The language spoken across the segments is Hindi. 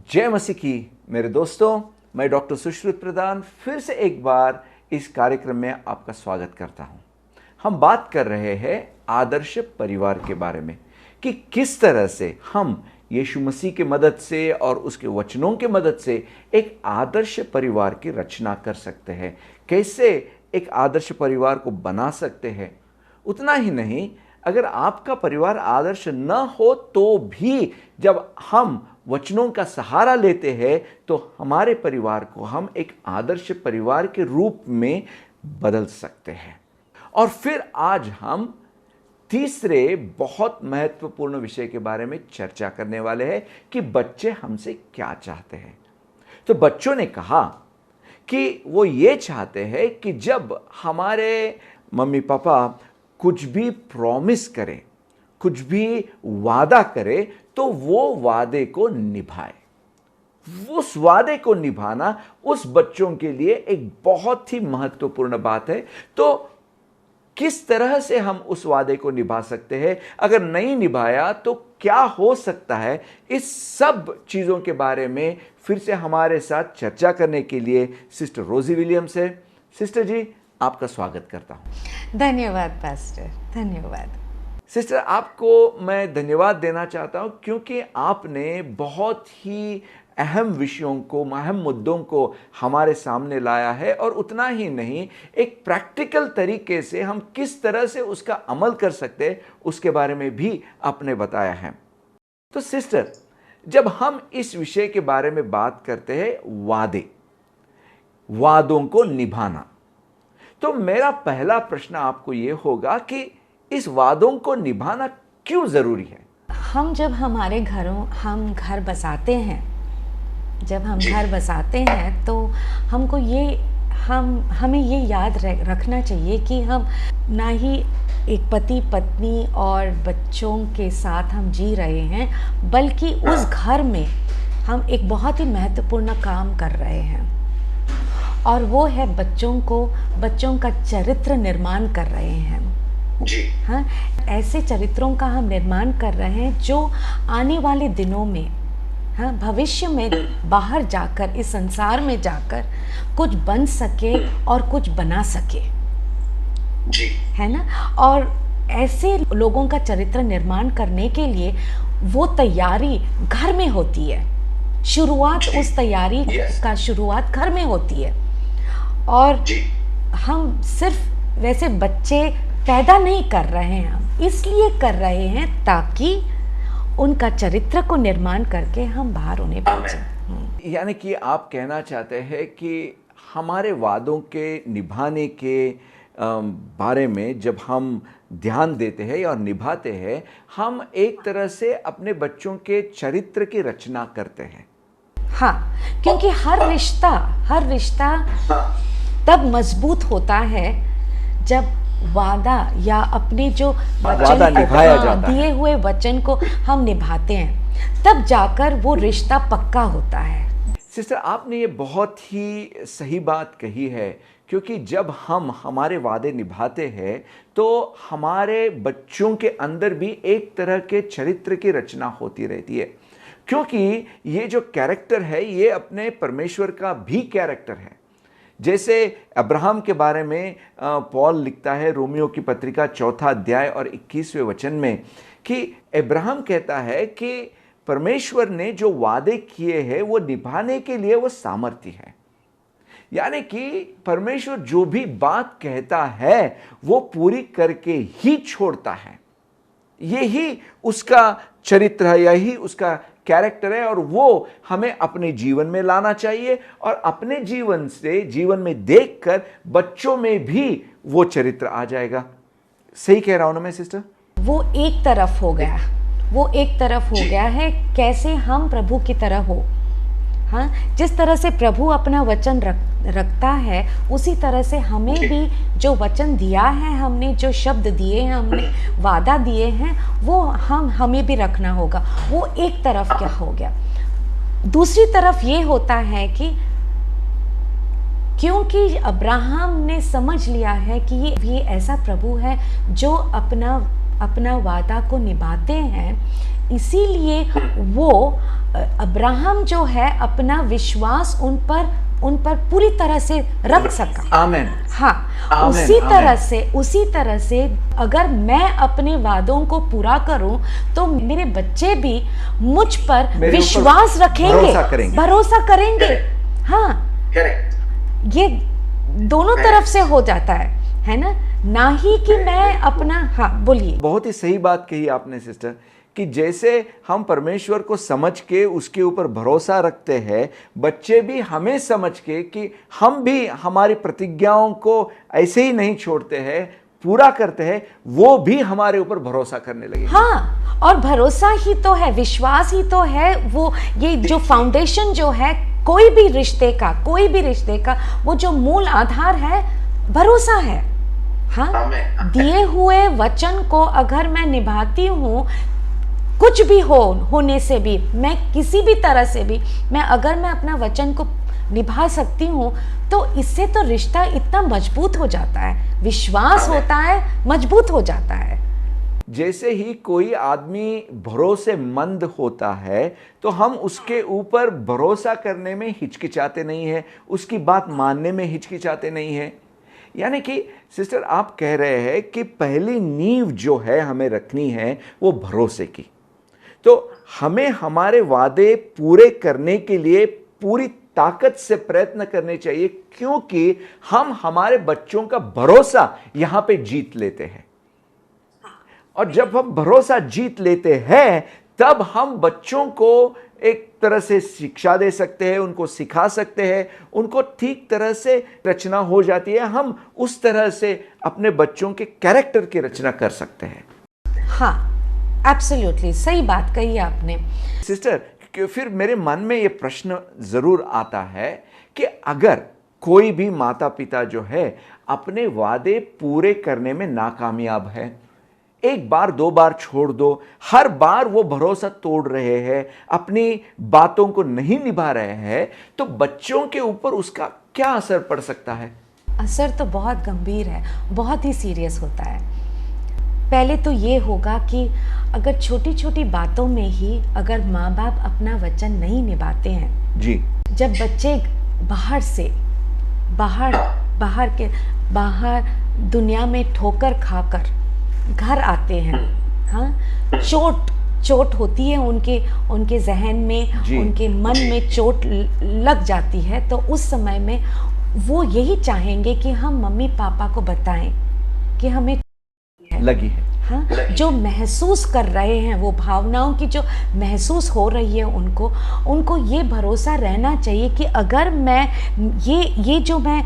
जय मसीह की मेरे दोस्तों, मैं डॉक्टर सुश्रुत प्रधान फिर से एक बार इस कार्यक्रम में आपका स्वागत करता हूं। हम बात कर रहे हैं आदर्श परिवार के बारे में कि किस तरह से हम यीशु मसीह की मदद से और उसके वचनों की मदद से एक आदर्श परिवार की रचना कर सकते हैं, कैसे एक आदर्श परिवार को बना सकते हैं। उतना ही नहीं, अगर आपका परिवार आदर्श न हो तो भी जब हम वचनों का सहारा लेते हैं तो हमारे परिवार को हम एक आदर्श परिवार के रूप में बदल सकते हैं। और फिर आज हम तीसरे बहुत महत्वपूर्ण विषय के बारे में चर्चा करने वाले हैं कि बच्चे हमसे क्या चाहते हैं। तो बच्चों ने कहा कि वो ये चाहते हैं कि जब हमारे मम्मी पापा कुछ भी प्रॉमिस करें, कुछ भी वादा करे तो वो वादे को निभाए। उस वादे को निभाना उस बच्चों के लिए एक बहुत ही महत्वपूर्ण बात है। तो किस तरह से हम उस वादे को निभा सकते हैं, अगर नहीं निभाया तो क्या हो सकता है, इस सब चीज़ों के बारे में फिर से हमारे साथ चर्चा करने के लिए सिस्टर रोजी विलियम्स है। सिस्टर जी, आपका स्वागत करता हूँ। धन्यवाद पास्टर, धन्यवाद। सिस्टर, आपको मैं धन्यवाद देना चाहता हूँ क्योंकि आपने बहुत ही अहम विषयों को, अहम मुद्दों को हमारे सामने लाया है, और उतना ही नहीं, एक प्रैक्टिकल तरीके से हम किस तरह से उसका अमल कर सकते हैं उसके बारे में भी आपने बताया है। तो सिस्टर, जब हम इस विषय के बारे में बात करते हैं वादों को निभाना, तो मेरा पहला प्रश्न आपको ये होगा कि इस वादों को निभाना क्यों जरूरी है? हम जब हमारे घरों हम घर बसाते हैं, जब हम घर बसाते हैं तो हमको ये हमें ये याद रखना चाहिए कि हम ना ही एक पति पत्नी और बच्चों के साथ हम जी रहे हैं, बल्कि उस घर में हम एक बहुत ही महत्वपूर्ण काम कर रहे हैं, और वो है बच्चों का चरित्र निर्माण कर रहे हैं जी। हाँ, ऐसे चरित्रों का हम निर्माण कर रहे हैं जो आने वाले दिनों में, हाँ, भविष्य में बाहर जाकर, इस संसार में जाकर कुछ बन सके और कुछ बना सके जी, है ना। और ऐसे लोगों का चरित्र निर्माण करने के लिए वो तैयारी घर में होती है। शुरुआत, उस तैयारी का शुरुआत घर में होती है। और हम सिर्फ वैसे बच्चे पैदा नहीं कर रहे हैं, हम इसलिए कर रहे हैं ताकि उनका चरित्र को निर्माण करके हम बाहर उन्हें भेजें। यानी कि आप कहना चाहते हैं कि हमारे वादों के निभाने के बारे में जब हम ध्यान देते हैं और निभाते हैं, हम एक तरह से अपने बच्चों के चरित्र की रचना करते हैं। हाँ, क्योंकि हर रिश्ता तब मजबूत होता है जब वादा या अपने जो वचन दिए हुए वचन को हम निभाते हैं, तब जाकर वो रिश्ता पक्का होता है। सिस्टर, आपने ये बहुत ही सही बात कही है, क्योंकि जब हम हमारे वादे निभाते हैं तो हमारे बच्चों के अंदर भी एक तरह के चरित्र की रचना होती रहती है, क्योंकि ये जो कैरेक्टर है ये अपने परमेश्वर का भी कैरेक्टर है। जैसे अब्राहम के बारे में पॉल लिखता है रोमियो की पत्रिका 4 अध्याय और 21वें वचन में कि अब्राहम कहता है कि परमेश्वर ने जो वादे किए हैं वो निभाने के लिए वो सामर्थ्य है। यानी कि परमेश्वर जो भी बात कहता है वो पूरी करके ही छोड़ता है। यही उसका चरित्र है, यही उसका कैरेक्टर है, और वो हमें अपने जीवन में लाना चाहिए और अपने जीवन में देखकर बच्चों में भी वो चरित्र आ जाएगा। सही कह रहा हूं ना मैं सिस्टर? वो एक तरफ हो गया है, कैसे हम प्रभु की तरह हो। हाँ, जिस तरह से प्रभु अपना वचन रखता है, उसी तरह से हमें भी जो वचन दिया है, हमने जो शब्द दिए हैं, हमने वादा दिए हैं, वो हमें भी रखना होगा। वो एक तरफ क्या हो गया। दूसरी तरफ ये होता है कि क्योंकि अब्राहम ने समझ लिया है कि ये ऐसा प्रभु है जो अपना अपना वादा को निभाते हैं, इसीलिए वो अब्राहम जो है अपना विश्वास उन पर पूरी तरह से रख सका। आमीन। हाँ, आमीन, उसी तरह से अगर मैं अपने वादों को पूरा करूं तो मेरे बच्चे भी मुझ पर मेरे विश्वास ऊपर रखेंगे, भरोसा करेंगे। हाँ, ये दोनों तरफ से हो जाता है ना, ना ही कि मैं अपना। हाँ, बोलिए। बहुत ही सही बात कही आपने सिस्टर, कि जैसे हम परमेश्वर को समझ के उसके ऊपर भरोसा रखते हैं, बच्चे भी हमें समझ के कि हम भी हमारी प्रतिज्ञाओं को ऐसे ही नहीं छोड़ते हैं, पूरा करते हैं, वो भी हमारे ऊपर भरोसा करने लगे। हाँ, और भरोसा ही तो है, विश्वास ही तो है वो, ये जो फाउंडेशन जो है कोई भी रिश्ते का वो जो मूल आधार है, भरोसा है। हाँ, दिए हुए वचन को अगर मैं निभाती हूँ, कुछ भी होने से भी, मैं किसी भी तरह से भी, अगर मैं अपना वचन को निभा सकती हूँ, तो इससे तो रिश्ता इतना मजबूत हो जाता है, विश्वास होता है, मजबूत हो जाता है। जैसे ही कोई आदमी भरोसेमंद होता है तो हम उसके ऊपर भरोसा करने में हिचकिचाते नहीं है, उसकी बात मानने में हिचकिचाते नहीं है। यानी कि सिस्टर आप कह रहे हैं कि पहली नींव जो है हमें रखनी है वो भरोसे की। तो हमें हमारे वादे पूरे करने के लिए पूरी ताकत से प्रयत्न करने चाहिए, क्योंकि हम हमारे बच्चों का भरोसा यहां पे जीत लेते हैं। और जब हम भरोसा जीत लेते हैं तब हम बच्चों को एक तरह से शिक्षा दे सकते हैं, उनको सिखा सकते हैं, उनको ठीक तरह से रचना हो जाती है, हम उस तरह से अपने बच्चों के कैरेक्टर की रचना कर सकते हैं। हाँ, एब्सोल्युटली सही बात कही आपने सिस्टर। फिर मेरे मन में ये प्रश्न जरूर आता है कि अगर कोई भी माता पिता जो है अपने वादे पूरे करने में नाकामयाब है, एक बार दो बार छोड़ दो, हर बार वो भरोसा तोड़ रहे हैं, अपनी बातों को नहीं निभा रहे हैं, तो बच्चों के ऊपर उसका क्या असर पड़ सकता है? असर तो बहुत गंभीर है, बहुत ही सीरियस होता है। पहले तो ये होगा कि अगर छोटी छोटी बातों में ही अगर माँ बाप अपना वचन नहीं निभाते हैं जी, जब बच्चे बाहर दुनिया में ठोकर खाकर घर आते हैं, हाँ, चोट होती है उनके जहन में, उनके मन में चोट लग जाती है, तो उस समय में वो यही चाहेंगे कि हम मम्मी पापा को बताएं कि हमें लगी है। हाँ, जो महसूस कर रहे हैं, वो भावनाओं की जो महसूस हो रही है, उनको ये भरोसा रहना चाहिए कि अगर मैं ये जो मैं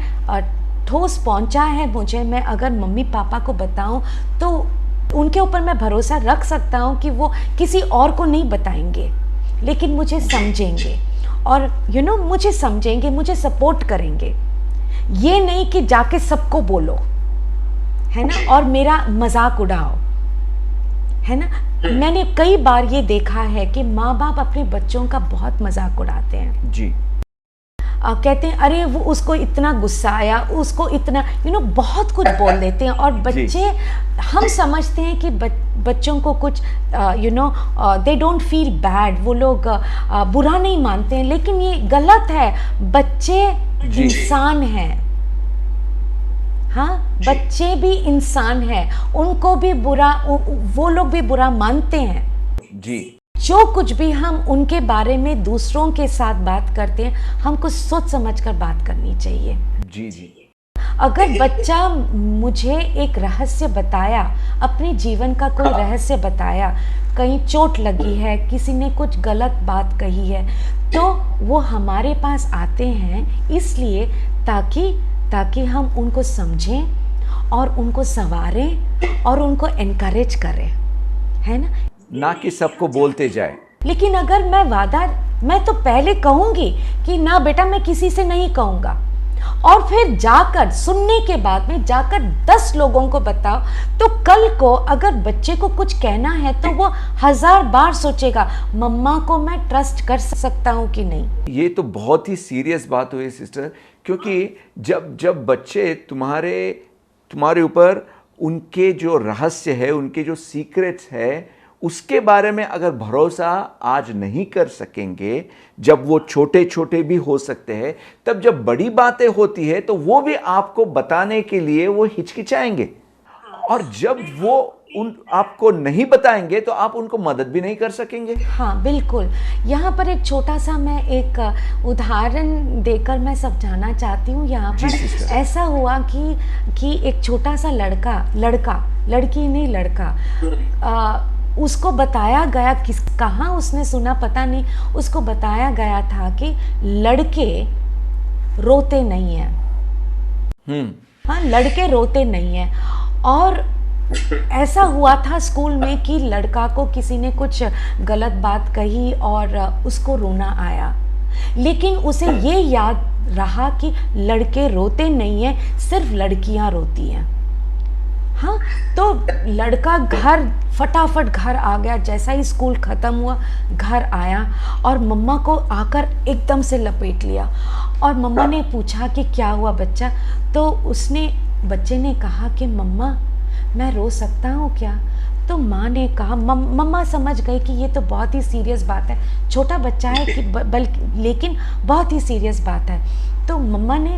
ठोस पहुंचा है मुझे, मैं अगर मम्मी पापा को बताऊं तो उनके ऊपर मैं भरोसा रख सकता हूं कि वो किसी और को नहीं बताएंगे, लेकिन मुझे समझेंगे और मुझे समझेंगे, मुझे सपोर्ट करेंगे। ये नहीं कि जाके सबको बोलो, है ना, और मेरा मजाक उड़ाओ, है ना। मैंने कई बार ये देखा है कि माँ बाप अपने बच्चों का बहुत मजाक उड़ाते हैं जी। कहते हैं अरे वो उसको इतना गुस्सा आया, उसको इतना बहुत कुछ बोल देते हैं, और बच्चे, हम समझते हैं कि बच्चों को कुछ दे डोंट फील बैड, वो लोग बुरा नहीं मानते हैं, लेकिन ये गलत है। बच्चे इंसान हैं, हाँ, बच्चे भी इंसान हैं, उनको भी वो लोग भी बुरा मानते हैं जी। जो कुछ भी हम उनके बारे में दूसरों के साथ बात करते हैं, हमको सोच समझकर बात करनी चाहिए। जी जी। अगर बच्चा मुझे एक रहस्य बताया, अपने जीवन का कोई रहस्य बताया, कहीं चोट लगी है, किसी ने कुछ गलत बात कही है, तो वो हमारे पास आते हैं इसलिए ताकि हम उनको समझें और उनको संवारें और उनको एनकरेज करें, है ना कि सबको बोलते जाए। लेकिन अगर मैं तो पहले कहूंगी कि ना बेटा मैं किसी से नहीं कहूंगा, और फिर जाकर सुनने के बाद में जाकर 10 लोगों को बताओ, तो कल को अगर बच्चे को कुछ कहना है तो वो 1000 बार सोचेगा मम्मा को मैं ट्रस्ट कर सकता हूं कि नहीं। ये तो बहुत ही सीरियस बात हुई सिस्टर, क्योंकि जब बच्चे तुम्हारे ऊपर उनके जो रहस्य है, उनके जो सीक्रेट्स है, उसके बारे में अगर भरोसा आज नहीं कर सकेंगे, जब वो छोटे छोटे भी हो सकते हैं, तब जब बड़ी बातें होती है तो वो भी आपको बताने के लिए वो हिचकिचाएंगे। और जब वो उन आपको नहीं बताएंगे तो आप उनको मदद भी नहीं कर सकेंगे। हाँ बिल्कुल। यहाँ पर एक छोटा सा मैं एक उदाहरण देकर मैं समझाना चाहती हूँ। यहाँ जी, पर सिस्टर। ऐसा हुआ कि एक छोटा सा लड़की नहीं लड़का, उसको बताया गया, कहाँ उसने सुना पता नहीं, उसको बताया गया था कि लड़के रोते नहीं हैं। हाँ, लड़के रोते नहीं हैं। और ऐसा हुआ था स्कूल में कि लड़का को किसी ने कुछ गलत बात कही और उसको रोना आया, लेकिन उसे ये याद रहा कि लड़के रोते नहीं हैं, सिर्फ लड़कियां रोती हैं। हाँ, तो लड़का फटाफट घर आ गया। जैसा ही स्कूल ख़त्म हुआ, घर आया और मम्मा को आकर एकदम से लपेट लिया। और मम्मा ने पूछा कि क्या हुआ बच्चा? तो बच्चे ने कहा कि मम्मा, मैं रो सकता हूँ क्या? तो माँ ने कहा, मम्मा समझ गई कि ये तो बहुत ही सीरियस बात है, छोटा बच्चा है कि बल्कि लेकिन बहुत ही सीरियस बात है। तो मम्मा ने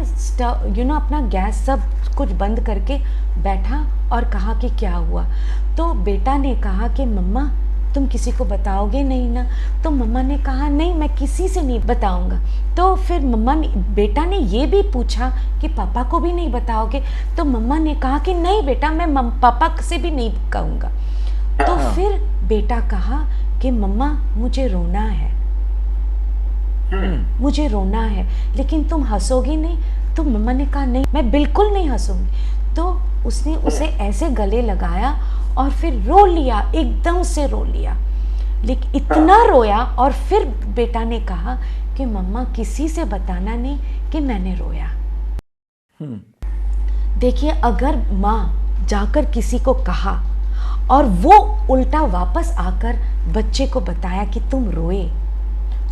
अपना गैस सब कुछ बंद करके बैठा और कहा कि क्या हुआ? तो बेटा ने कहा कि मम्मा, तुम किसी को बताओगे नहीं ना? तो मम्मा ने कहा, नहीं, मैं किसी से नहीं बताऊंगा। तो फिर बेटा ने ये भी पूछा कि पापा को भी नहीं बताओगे? तो मम्मा ने कहा कि नहीं बेटा, मैं पापा से भी नहीं कहूँगा। तो फिर बेटा कहा कि मम्मा, मुझे रोना है, मुझे रोना है, लेकिन तुम हंसोगी नहीं? तो मम्मा ने कहा, नहीं, मैं बिल्कुल नहीं हंसूंगी। तो उसने उसे ऐसे गले लगाया और फिर रो लिया, एकदम से रो लिया। लेकिन इतना रोया और फिर बेटा ने कहा कि मम्मा, किसी से बताना नहीं कि मैंने रोया। देखिए, अगर माँ जाकर किसी को कहा और वो उल्टा वापस आकर बच्चे को बताया कि तुम रोए,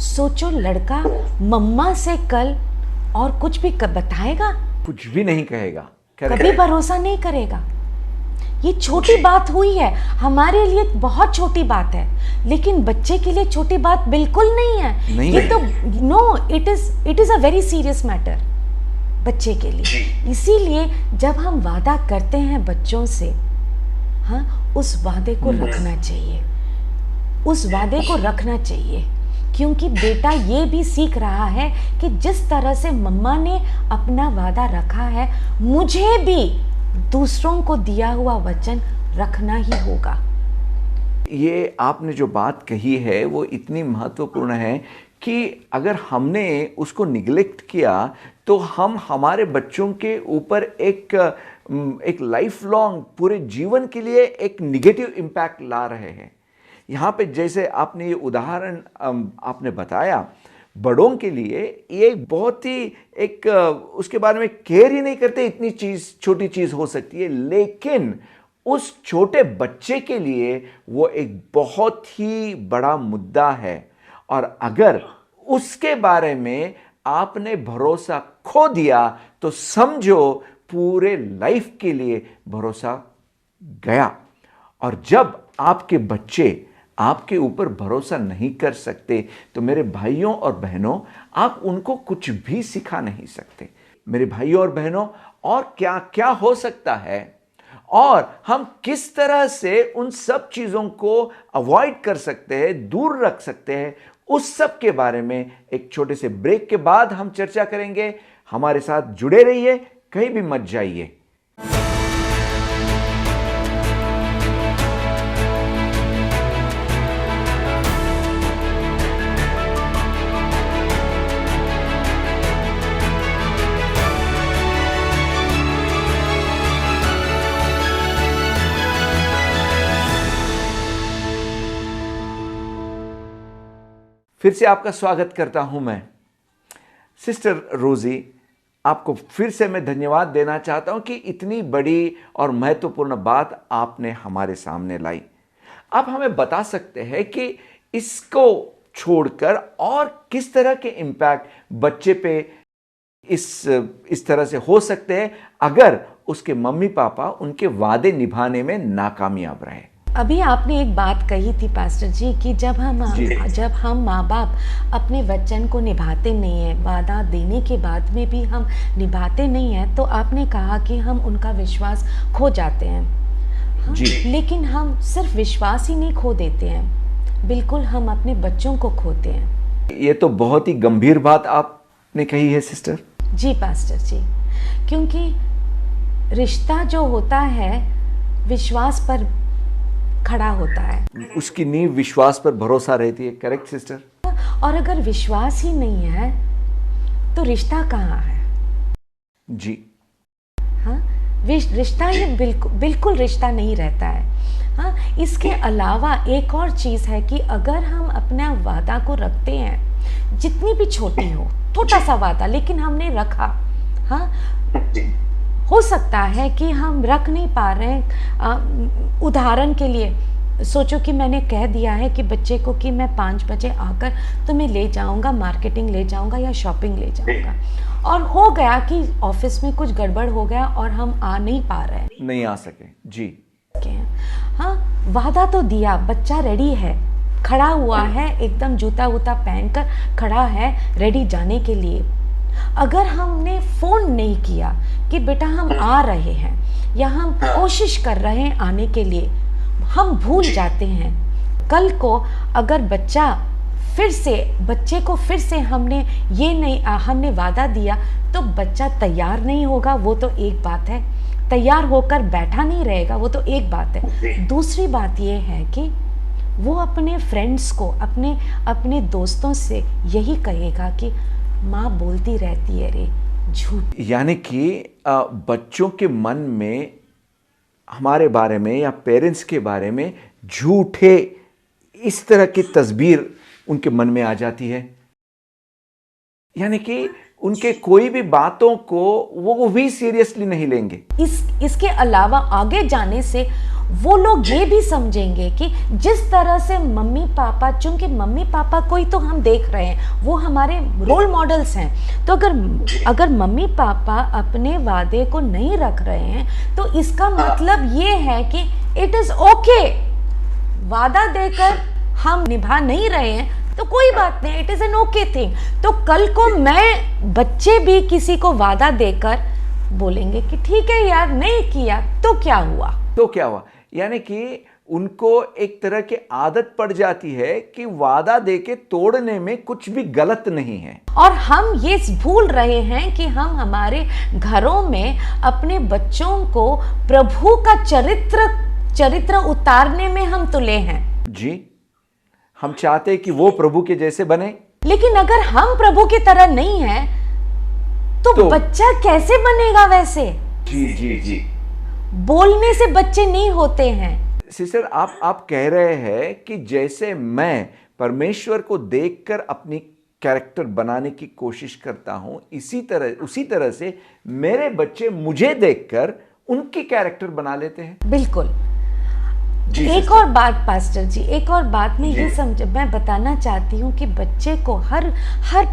सोचो लड़का मम्मा से कल और कुछ भी बताएगा? कुछ भी नहीं कहेगा, कभी भरोसा नहीं करेगा। ये छोटी बात हुई है, हमारे लिए बहुत छोटी बात है, लेकिन बच्चे के लिए छोटी बात बिल्कुल नहीं है। नहीं ये है। तो it is a very serious matter बच्चे के लिए। इसीलिए जब हम वादा करते हैं बच्चों से, हाँ, उस वादे को रखना चाहिए, उस वादे को रखना चाहिए। क्योंकि बेटा ये भी सीख रहा है कि जिस तरह से मम्मा ने अपना वादा रखा है, मुझे भी दूसरों को दिया हुआ वचन रखना ही होगा। ये आपने जो बात कही है वो इतनी महत्वपूर्ण है कि अगर हमने उसको निग्लेक्ट किया तो हम हमारे बच्चों के ऊपर एक लाइफ लॉन्ग, पूरे जीवन के लिए एक निगेटिव इम्पैक्ट ला रहे हैं। यहाँ पे जैसे आपने ये उदाहरण आपने बताया, बड़ों के लिए ये बहुत ही उसके बारे में केयर ही नहीं करते, इतनी छोटी चीज़ हो सकती है, लेकिन उस छोटे बच्चे के लिए वो एक बहुत ही बड़ा मुद्दा है। और अगर उसके बारे में आपने भरोसा खो दिया तो समझो पूरे लाइफ के लिए भरोसा गया। और जब आपके बच्चे आपके ऊपर भरोसा नहीं कर सकते तो मेरे भाइयों और बहनों, आप उनको कुछ भी सिखा नहीं सकते। मेरे भाइयों और बहनों, और क्या क्या हो सकता है और हम किस तरह से उन सब चीज़ों को अवॉइड कर सकते हैं, दूर रख सकते हैं, उस सब के बारे में एक छोटे से ब्रेक के बाद हम चर्चा करेंगे। हमारे साथ जुड़े रहिए, कहीं भी मत जाइए। फिर से आपका स्वागत करता हूं मैं। सिस्टर रोजी, आपको फिर से मैं धन्यवाद देना चाहता हूं कि इतनी बड़ी और महत्वपूर्ण बात आपने हमारे सामने लाई। आप हमें बता सकते हैं कि इसको छोड़कर और किस तरह के इम्पैक्ट बच्चे पे इस तरह से हो सकते हैं अगर उसके मम्मी पापा उनके वादे निभाने में नाकामयाब रहे। अभी आपने एक बात कही थी पास्टर जी कि जब हम माँ बाप अपने वचन को निभाते नहीं हैं, वादा देने के बाद में भी हम निभाते नहीं हैं, तो आपने कहा कि हम उनका विश्वास खो जाते हैं। हाँ, जी। लेकिन हम सिर्फ विश्वास ही नहीं खो देते हैं, बिल्कुल हम अपने बच्चों को खोते हैं। ये तो बहुत ही गंभीर बात आपने कही है सिस्टर। जी पास्टर जी, क्योंकि रिश्ता जो होता है विश्वास पर खड़ा होता है, उसकी नींव विश्वास पर भरोसा रहती है। Correct sister. और अगर विश्वास ही नहीं है तो रिश्ता कहाँ है? जी हाँ, रिश्ता ही बिल्कुल रिश्ता नहीं रहता है। हाँ, इसके अलावा एक और चीज़ है कि अगर हम अपना वादा को रखते हैं, जितनी भी छोटी हो, छोटा सा वादा लेकिन हमने रखा, हाँ, हो सकता है कि हम रख नहीं पा रहे हैं। उदाहरण के लिए सोचो कि मैंने कह दिया है कि बच्चे को कि मैं 5 बजे आकर तुम्हें ले जाऊंगा, मार्केटिंग ले जाऊंगा या शॉपिंग ले जाऊंगा, और हो गया कि ऑफिस में कुछ गड़बड़ हो गया और हम आ नहीं पा रहे हैं, नहीं आ सके। जी हाँ, वादा तो दिया, बच्चा रेडी है, खड़ा हुआ है, एकदम जूता वूता पहनकर खड़ा है रेडी जाने के लिए। अगर हमने फोन नहीं किया कि बेटा हम आ रहे हैं या हम कोशिश कर रहे हैं आने के लिए, हम भूल जाते हैं। कल को अगर बच्चे को फिर से हमने वादा दिया तो बच्चा तैयार नहीं होगा, वो तो एक बात है, तैयार होकर बैठा नहीं रहेगा, वो तो एक बात है। दूसरी बात ये है कि वो अपने फ्रेंड्स को, अपने दोस्तों से यही कहेगा कि माँ बोलती रहती है रे झूठ। यानी कि बच्चों के मन में हमारे बारे में या पेरेंट्स के बारे में झूठे इस तरह की तस्वीर उनके मन में आ जाती है, यानी कि उनके कोई भी बातों को वो भी सीरियसली नहीं लेंगे। इसके अलावा आगे जाने से वो लोग ये भी समझेंगे कि जिस तरह से मम्मी पापा, चूंकि मम्मी पापा को ही तो हम देख रहे हैं, वो हमारे रोल मॉडल्स हैं, तो अगर मम्मी पापा अपने वादे को नहीं रख रहे हैं तो इसका मतलब ये है कि इट इज ओके, वादा देकर हम निभा नहीं रहे हैं तो कोई बात नहीं, it is an okay thing. तो कल को बच्चे भी किसी को वादा देकर बोलेंगे कि ठीक है यार, नहीं किया तो क्या हुआ, यानी कि उनको एक तरह की आदत पड़ जाती है कि वादा देके तोड़ने में कुछ भी गलत नहीं है। और हम ये भूल रहे हैं कि हम हमारे घरों में अपने बच्चों को प्रभु का चरित्र उतारने में हम तुले हैं। जी, हम चाहते हैं कि वो प्रभु के जैसे बने, लेकिन अगर हम प्रभु की तरह नहीं है तो बच्चा कैसे बनेगा वैसे? जी बोलने से बच्चे नहीं होते हैं। सिस्टर, आप कह रहे हैं कि जैसे मैं परमेश्वर को देखकर अपनी कैरेक्टर बनाने की कोशिश करता हूं, उसी तरह से मेरे बच्चे मुझे देखकर उनकी कैरेक्टर बना लेते हैं। बिल्कुल। एक और बात पास्टर जी, एक और बात मैं बताना चाहती हूँ कि बच्चे को हर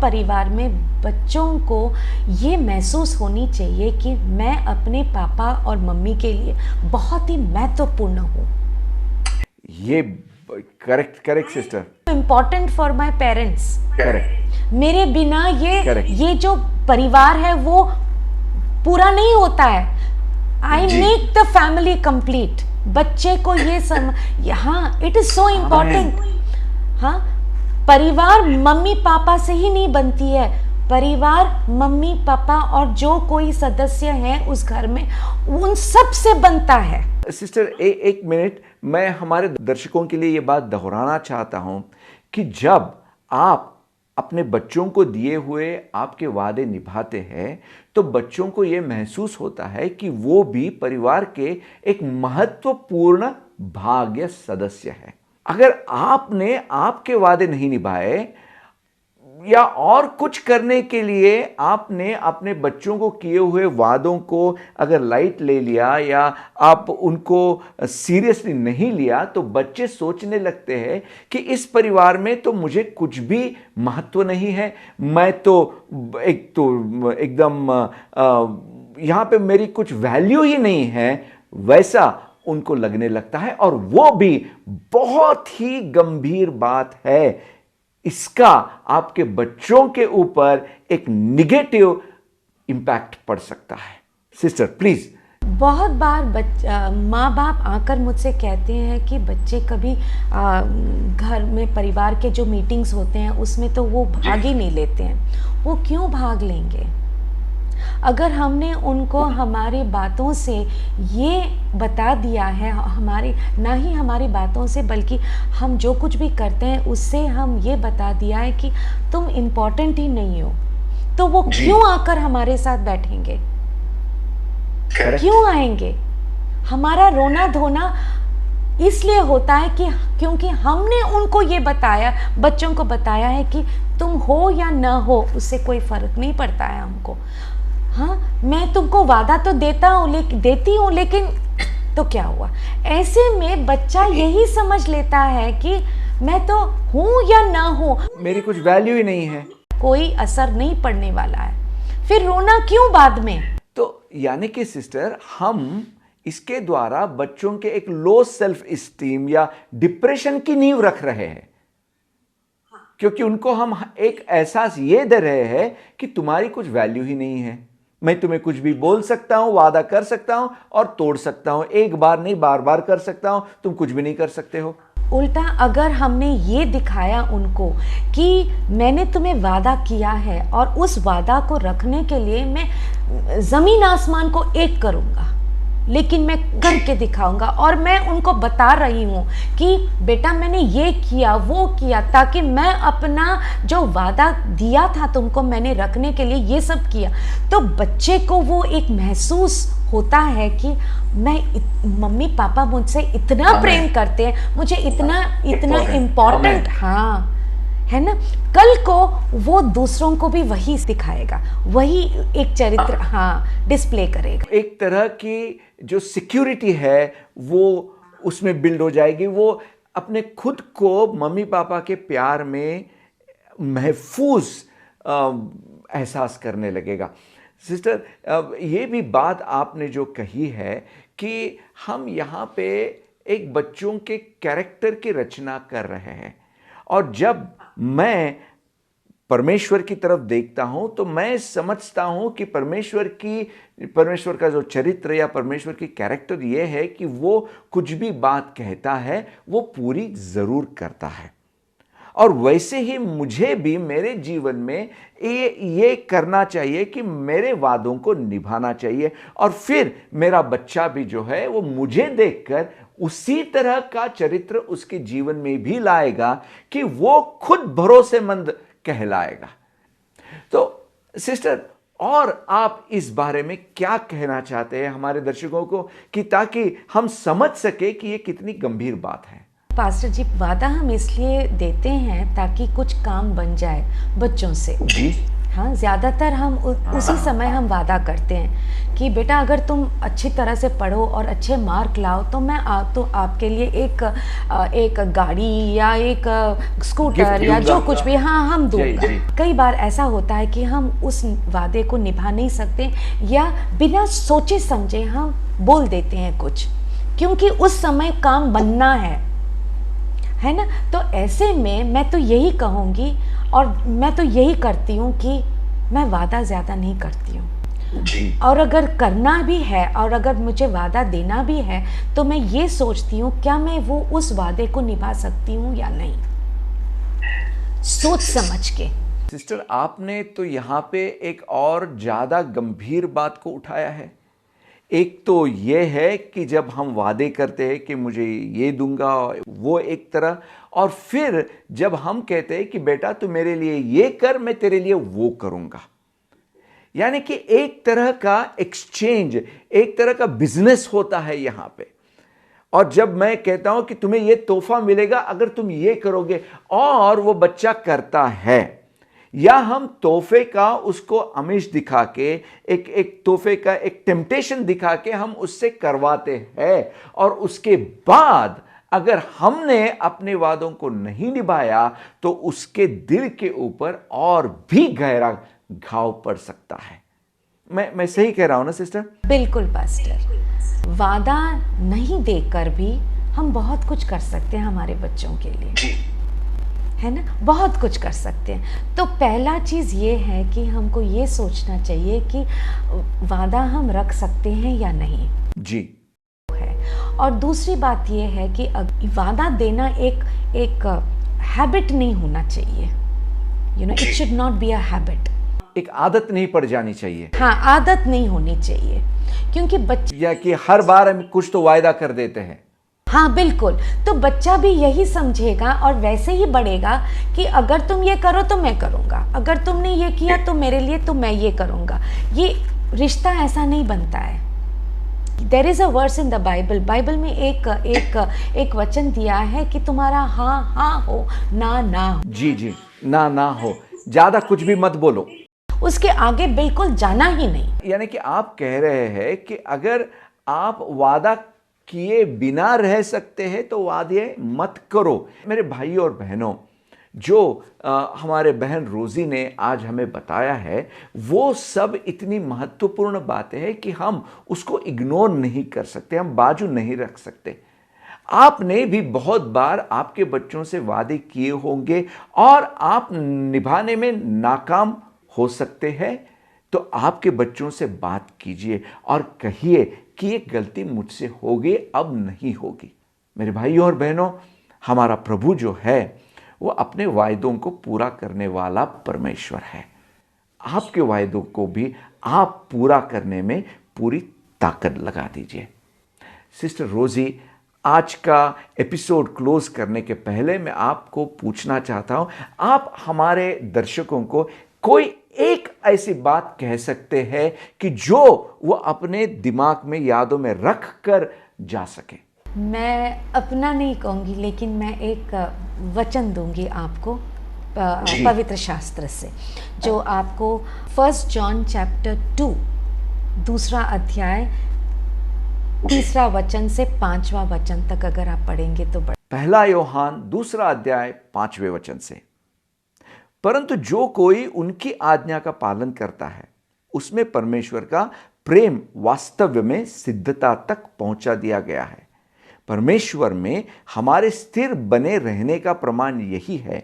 परिवार में बच्चों को ये महसूस होनी चाहिए कि मैं अपने पापा और मम्मी के लिए बहुत ही महत्वपूर्ण हूँ। ये correct sister. Important for my parents. Correct. मेरे बिना ये जो परिवार है वो पूरा नहीं होता है। I make the family complete. बच्चे को ये हाँ, इट इज सो इम्पोर्टेंट। हाँ, परिवार मम्मी पापा से ही नहीं बनती है, परिवार मम्मी पापा और जो कोई सदस्य हैं उस घर में उन सब से बनता है। सिस्टर, एक मिनट, मैं हमारे दर्शकों के लिए ये बात दोहराना चाहता हूं कि जब आप अपने बच्चों को दिए हुए आपके वादे निभाते हैं तो बच्चों को यह महसूस होता है कि वो भी परिवार के एक महत्वपूर्ण भाग्य सदस्य है। अगर आपने आपके वादे नहीं निभाए, या और कुछ करने के लिए आपने अपने बच्चों को किए हुए वादों को अगर लाइट ले लिया या आप उनको सीरियसली नहीं लिया, तो बच्चे सोचने लगते हैं कि इस परिवार में तो मुझे कुछ भी महत्व नहीं है, मैं तो एकदम यहाँ पे मेरी कुछ वैल्यू ही नहीं है, वैसा उनको लगने लगता है। और वो भी बहुत ही गंभीर बात है, इसका आपके बच्चों के ऊपर एक निगेटिव इंपैक्ट पड़ सकता है। Sister please. बहुत बार माँ बाप आकर मुझसे कहते हैं कि बच्चे कभी घर में परिवार के जो मीटिंग्स होते हैं उसमें तो वो भाग ही नहीं लेते हैं। वो क्यों भाग लेंगे? अगर हमने उनको हमारी बातों से ये बता दिया है, हमारी ना ही हमारी बातों से बल्कि हम जो कुछ भी करते हैं उससे हम ये बता दिया है कि तुम इम्पोर्टेंट ही नहीं हो, तो वो क्यों आकर हमारे साथ बैठेंगे? क्यों आएंगे? हमारा रोना धोना इसलिए होता है कि क्योंकि हमने उनको ये बताया, बच्चों को बताया है कि तुम हो या ना हो उससे कोई फर्क नहीं पड़ता है हमको। हाँ, मैं तुमको वादा तो देती हूँ, लेकिन तो क्या हुआ? ऐसे में बच्चा यही समझ लेता है कि मैं तो हूँ या ना हूँ, मेरी कुछ वैल्यू ही नहीं है, कोई असर नहीं पड़ने वाला है, फिर रोना क्यों बाद में? तो यानी कि सिस्टर, हम इसके द्वारा बच्चों के एक लो सेल्फ इस्टीम या डिप्रेशन की नींव रख रहे हैं, क्योंकि उनको हम एक एहसास ये दे रहे हैं कि तुम्हारी कुछ वैल्यू ही नहीं है, मैं तुम्हें कुछ भी बोल सकता हूं, वादा कर सकता हूं और तोड़ सकता हूं, एक बार नहीं बार बार कर सकता हूं, तुम कुछ भी नहीं कर सकते हो। उल्टा अगर हमने ये दिखाया उनको कि मैंने तुम्हें वादा किया है और उस वादा को रखने के लिए मैं जमीन आसमान को एक करूंगा, लेकिन मैं करके दिखाऊंगा, और मैं उनको बता रही हूँ कि बेटा मैंने ये किया वो किया, ताकि मैं अपना जो वादा दिया था तुमको मैंने रखने के लिए ये सब किया, तो बच्चे को वो एक महसूस होता है कि मम्मी पापा मुझसे इतना प्रेम करते हैं, मुझे इतना इम्पोर्टेंट, हाँ है ना। कल को वो दूसरों को भी वही सिखाएगा, वही एक चरित्र हाँ डिस्प्ले करेगा। एक तरह की जो सिक्योरिटी है वो उसमें बिल्ड हो जाएगी, वो अपने खुद को मम्मी पापा के प्यार में महफूज एहसास करने लगेगा। सिस्टर, ये भी बात आपने जो कही है कि हम यहाँ पे एक बच्चों के कैरेक्टर की रचना कर रहे हैं, और जब मैं परमेश्वर की तरफ देखता हूं तो मैं समझता हूं कि परमेश्वर का जो चरित्र या परमेश्वर की कैरेक्टर ये है कि वो कुछ भी बात कहता है वो पूरी जरूर करता है। और वैसे ही मुझे भी मेरे जीवन में ये करना चाहिए कि मेरे वादों को निभाना चाहिए, और फिर मेरा बच्चा भी जो है वो मुझे देखकर उसी तरह का चरित्र उसके जीवन में भी लाएगा कि वो खुद भरोसेमंद कहलाएगा। तो सिस्टर, और आप इस बारे में क्या कहना चाहते हैं हमारे दर्शकों को, कि ताकि हम समझ सके कि ये कितनी गंभीर बात है? पास्टर जी, वादा हम इसलिए देते हैं ताकि कुछ काम बन जाए बच्चों से जी। हाँ, ज़्यादातर हम उसी समय हम वादा करते हैं कि बेटा अगर तुम अच्छी तरह से पढ़ो और अच्छे मार्क लाओ तो मैं तो आपके लिए एक गाड़ी या एक स्कूटर या जो कुछ भी हाँ हम दूंगा। कई बार ऐसा होता है कि हम उस वादे को निभा नहीं सकते, या बिना सोचे समझे हम बोल देते हैं कुछ, क्योंकि उस समय काम बनना है ना। तो ऐसे में मैं तो यही कहूँगी, और मैं तो यही करती हूँ कि मैं वादा ज़्यादा नहीं करती हूँ, और अगर करना भी है और अगर मुझे वादा देना भी है तो मैं ये सोचती हूँ क्या मैं वो उस वादे को निभा सकती हूँ या नहीं, सोच समझ के। सिस्टर, आपने तो यहाँ पे एक और ज़्यादा गंभीर बात को उठाया है। एक तो ये है कि जब हम वादे करते हैं कि मुझे ये दूंगा, वो एक तरह, और फिर जब हम कहते हैं कि बेटा तू मेरे लिए ये कर, मैं तेरे लिए वो करूंगा, यानी कि एक तरह का एक्सचेंज, एक तरह का बिजनेस होता है यहां पे। और जब मैं कहता हूं कि तुम्हें ये तोहफा मिलेगा अगर तुम ये करोगे, और वो बच्चा करता है, या हम तोहफे का उसको आमिष दिखा के एक तोहफे का एक टेम्पटेशन दिखा के हम उससे करवाते हैं, और उसके बाद अगर हमने अपने वादों को नहीं निभाया तो उसके दिल के ऊपर और भी गहरा घाव पड़ सकता है। मैं सही कह रहा हूं ना सिस्टर? बिल्कुल पास्टर, वादा नहीं देकर भी हम बहुत कुछ कर सकते हैं हमारे बच्चों के लिए, है ना, बहुत कुछ कर सकते हैं। तो पहला चीज़ ये है कि हमको ये सोचना चाहिए कि वादा हम रख सकते हैं या नहीं जी है। और दूसरी बात ये है कि वादा देना एक हैबिट नहीं होना चाहिए, it should not be a habit. एक आदत नहीं पड़ जानी चाहिए। हाँ, आदत नहीं होनी चाहिए, क्योंकि बच्चे या कि हर बार हम कुछ तो वायदा कर देते हैं। हाँ बिल्कुल, तो बच्चा भी यही समझेगा और वैसे ही बढ़ेगा कि अगर तुम ये करो तो मैं करूँगा, अगर तुमने ये किया तो मेरे लिए तो मैं ये करूँगा। ये रिश्ता ऐसा नहीं बनता है। There is a verse in the Bible में एक वचन दिया है कि तुम्हारा हाँ हाँ हो, ना ना हो। जी, ना हो, ज़्यादा कुछ भी मत बोलो, उसके आगे बिल्कुल जाना ही नहीं। यानी कि आप कह रहे हैं कि अगर आप वादा किए बिना रह सकते हैं तो वादे मत करो। मेरे भाई और बहनों, जो हमारे बहन रोजी ने आज हमें बताया है, वो सब इतनी महत्वपूर्ण बातें हैं कि हम उसको इग्नोर नहीं कर सकते, हम बाजू नहीं रख सकते। आपने भी बहुत बार आपके बच्चों से वादे किए होंगे और आप निभाने में नाकाम हो सकते हैं, तो आपके बच्चों से बात कीजिए और कहिए कि ये गलती मुझसे हो गई, अब नहीं होगी। मेरे भाइयों और बहनों, हमारा प्रभु जो है वो अपने वायदों को पूरा करने वाला परमेश्वर है। आपके वायदों को भी आप पूरा करने में पूरी ताकत लगा दीजिए। सिस्टर रोजी, आज का एपिसोड क्लोज करने के पहले मैं आपको पूछना चाहता हूं, आप हमारे दर्शकों को कोई एक ऐसी बात कह सकते हैं कि जो वो अपने दिमाग में, यादों में रख कर जा सके? मैं अपना नहीं कहूँगी, लेकिन मैं एक वचन दूंगी आपको पवित्र शास्त्र से, जो आपको 1 जॉन चैप्टर 2 दूसरा अध्याय 3 वचन से 5वां वचन तक अगर आप पढ़ेंगे तो 1 यूहन्ना 2 अध्याय 5वें वचन से, परंतु जो कोई उनकी आज्ञा का पालन करता है उसमें परमेश्वर का प्रेम वास्तव में सिद्धता तक पहुंचा दिया गया है। परमेश्वर में हमारे स्थिर बने रहने का प्रमाण यही है,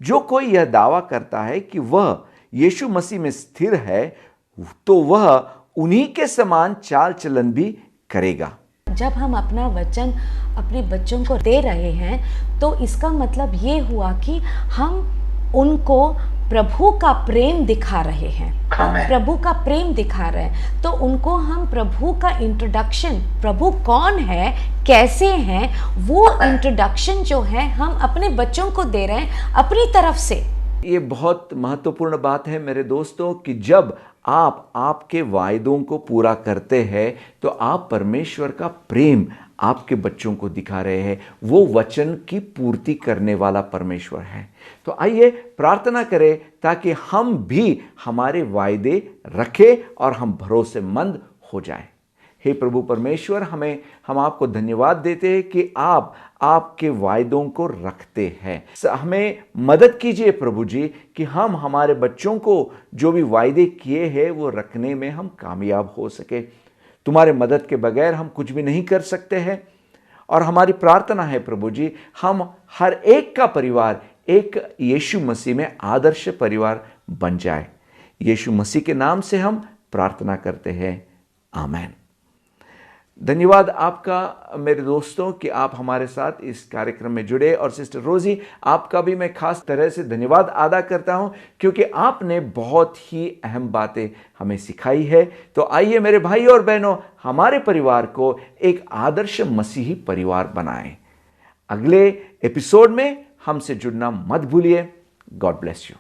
जो कोई यह दावा करता है कि वह यीशु मसीह में स्थिर है तो वह उन्हीं के समान चाल चलन भी करेगा। जब हम अपना वचन अपने बच्चों को दे रहे हैं तो इसका मतलब ये हुआ कि हम उनको प्रभु का प्रेम दिखा रहे हैं, प्रभु का प्रेम दिखा रहे हैं। तो उनको हम प्रभु का इंट्रोडक्शन, प्रभु कौन है, कैसे हैं, वो इंट्रोडक्शन जो है हम अपने बच्चों को दे रहे हैं अपनी तरफ से। ये बहुत महत्वपूर्ण बात है मेरे दोस्तों कि जब आप आपके वायदों को पूरा करते हैं तो आप परमेश्वर का प्रेम आपके बच्चों को दिखा रहे हैं। वो वचन की पूर्ति करने वाला परमेश्वर है। तो आइए प्रार्थना करें ताकि हम भी हमारे वायदे रखें और हम भरोसेमंद हो जाएं। हे प्रभु परमेश्वर, हम आपको धन्यवाद देते हैं कि आप आपके वायदों को रखते हैं। हमें मदद कीजिए प्रभु जी कि हम हमारे बच्चों को जो भी वायदे किए हैं वो रखने में हम कामयाब हो सके। तुम्हारे मदद के बगैर हम कुछ भी नहीं कर सकते हैं। और हमारी प्रार्थना है प्रभु जी, हम हर एक का परिवार एक यीशु मसीह में आदर्श परिवार बन जाए। यीशु मसीह के नाम से हम प्रार्थना करते हैं, आमीन। धन्यवाद आपका मेरे दोस्तों कि आप हमारे साथ इस कार्यक्रम में जुड़े। और सिस्टर रोजी, आपका भी मैं खास तरह से धन्यवाद अदा करता हूं क्योंकि आपने बहुत ही अहम बातें हमें सिखाई है। तो आइए मेरे भाई और बहनों, हमारे परिवार को एक आदर्श मसीही परिवार बनाएं। अगले एपिसोड में हमसे जुड़ना मत भूलिए। God bless you.